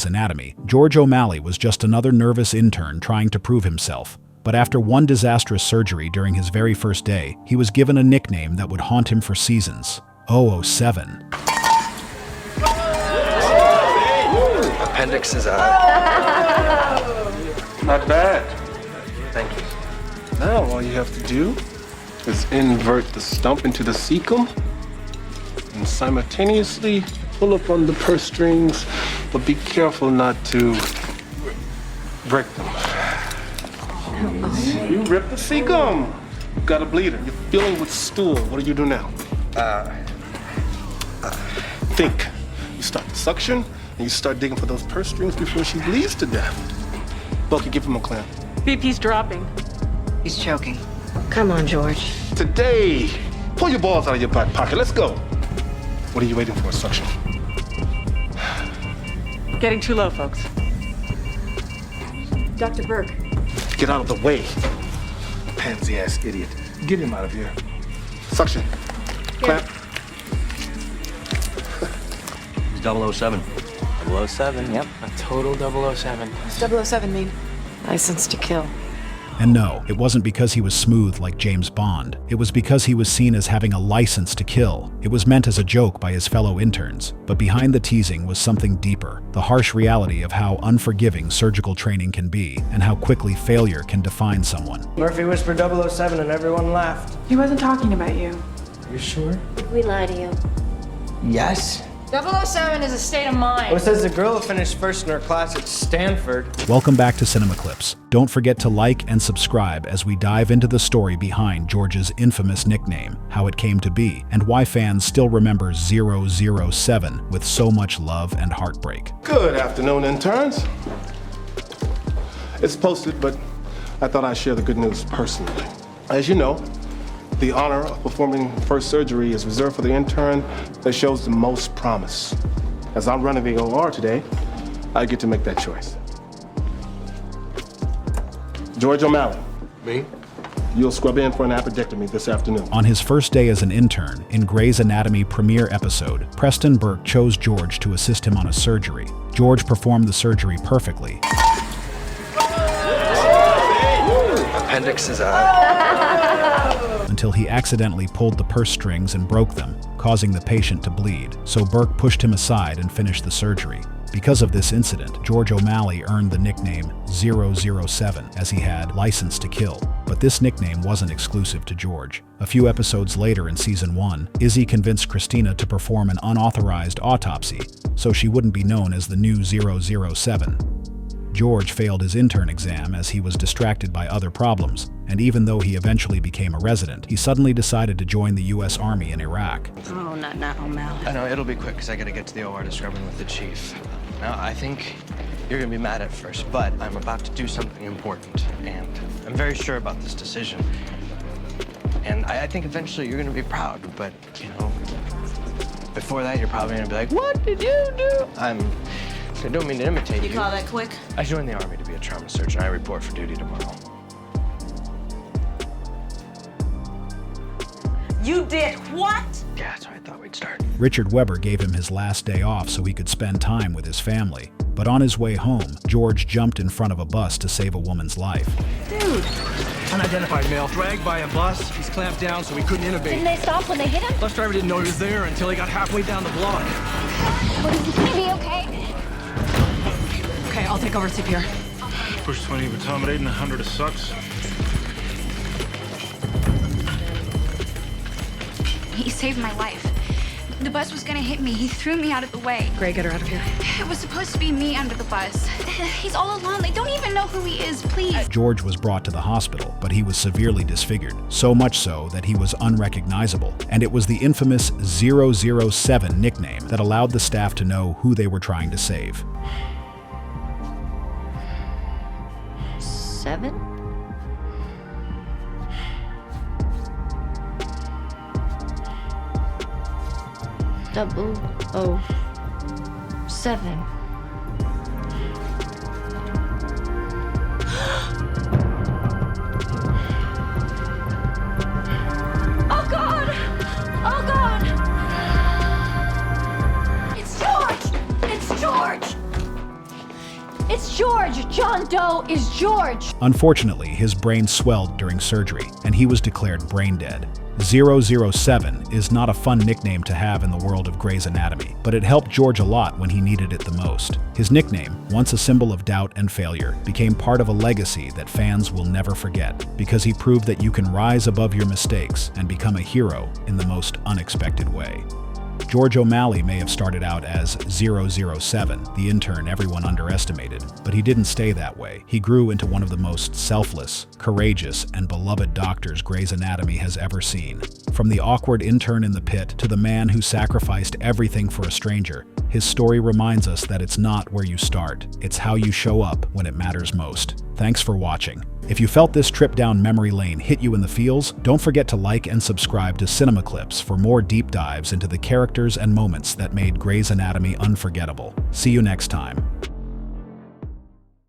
Anatomy, George O'Malley was just another nervous intern trying to prove himself. But after one disastrous surgery during his very first day, he was given a nickname that would haunt him for seasons: 007. Appendix is out. Not bad. Thank you. Now all you have to do is invert the stump into the cecum and simultaneously pull up on the purse strings, but be careful not to break them. You rip the cecum. You've got a bleeder. You're filling with stool. What do you do now? Think. You start the suction, and you start digging for those purse strings before she bleeds to death. Bucky, give him a clamp. BP's dropping. He's choking. Come on, George. Today, pull your balls out of your back pocket. Let's go. What are you waiting for, suction? Getting too low, folks. Dr. Burke. Get out of the way. Pansy-ass idiot. Get him out of here. Suction. Clamp. He's 007. 007, yep. A total 007. What's 007 mean? License to kill. And no, it wasn't because he was smooth like James Bond. It was because he was seen as having a license to kill. It was meant as a joke by his fellow interns. But behind the teasing was something deeper: the harsh reality of how unforgiving surgical training can be, and how quickly failure can define someone. Murphy whispered 007 and everyone laughed. He wasn't talking about you. You sure? Did we lie to you? Yes. 007 is a state of mind. Well, it says the girl who finished first in her class at Stanford. Welcome back to Cinema Clips. Don't forget to like and subscribe as we dive into the story behind George's infamous nickname, how it came to be, and why fans still remember 007 with so much love and heartbreak. Good afternoon, interns. It's posted, but I thought I'd share the good news personally. As you know, the honor of performing first surgery is reserved for the intern that shows the most promise. As I'm running the OR today, I get to make that choice. George O'Malley. Me? You'll scrub in for an appendectomy this afternoon. On his first day as an intern, in Grey's Anatomy premiere episode, Preston Burke chose George to assist him on a surgery. George performed the surgery perfectly. Appendix is out. Until he accidentally pulled the purse strings and broke them, causing the patient to bleed. So Burke pushed him aside and finished the surgery. Because of this incident, George O'Malley earned the nickname 007, as he had license to kill. But this nickname wasn't exclusive to George. A few episodes later in season 1, Izzy convinced Christina to perform an unauthorized autopsy, so she wouldn't be known as the new 007. George failed his intern exam as he was distracted by other problems, and even though he eventually became a resident, he suddenly decided to join the U.S. Army in Iraq. Oh, not now, O'Malley. I know, it'll be quick because I gotta get to the OR to scrub in with the chief. Now, I think you're gonna be mad at first, but I'm about to do something important, and I'm very sure about this decision. And I think eventually you're gonna be proud, but, you know, before that, you're probably gonna be like, what did you do? I don't mean to imitate you. You call that quick? I joined the Army to be a trauma surgeon. I report for duty tomorrow. You did what? Yeah, that's where I thought we'd start. Richard Webber gave him his last day off so he could spend time with his family. But on his way home, George jumped in front of a bus to save a woman's life. Dude. Unidentified male, dragged by a bus. He's clamped down so he couldn't Didn't innovate. they stop when they hit him? Bus driver didn't know he was there until he got halfway down the block. Is he gonna be okay? Okay, I'll take over CPR. Push 20 of etomidate and 100 of sucks. He saved my life. The bus was gonna hit me. He threw me out of the way. Gray, get her out of here. It was supposed to be me under the bus. He's all alone. They don't even know who he is, please. George was brought to the hospital, but he was severely disfigured, so much so that he was unrecognizable. And it was the infamous 007 nickname that allowed the staff to know who they were trying to save. 7? Double O 7. Oh God! Oh God! It's George! It's George! It's George! John Doe is George! Unfortunately, his brain swelled during surgery, and he was declared brain dead. 007 is not a fun nickname to have in the world of Grey's Anatomy, but it helped George a lot when he needed it the most. His nickname, once a symbol of doubt and failure, became part of a legacy that fans will never forget, because he proved that you can rise above your mistakes and become a hero in the most unexpected way. George O'Malley may have started out as 007, the intern everyone underestimated, but he didn't stay that way. He grew into one of the most selfless, courageous, and beloved doctors Grey's Anatomy has ever seen. From the awkward intern in the pit to the man who sacrificed everything for a stranger, his story reminds us that it's not where you start, it's how you show up when it matters most. Thanks for watching. If you felt this trip down memory lane hit you in the feels, don't forget to like and subscribe to Cinema Clips for more deep dives into the characters and moments that made Grey's Anatomy unforgettable. See you next time.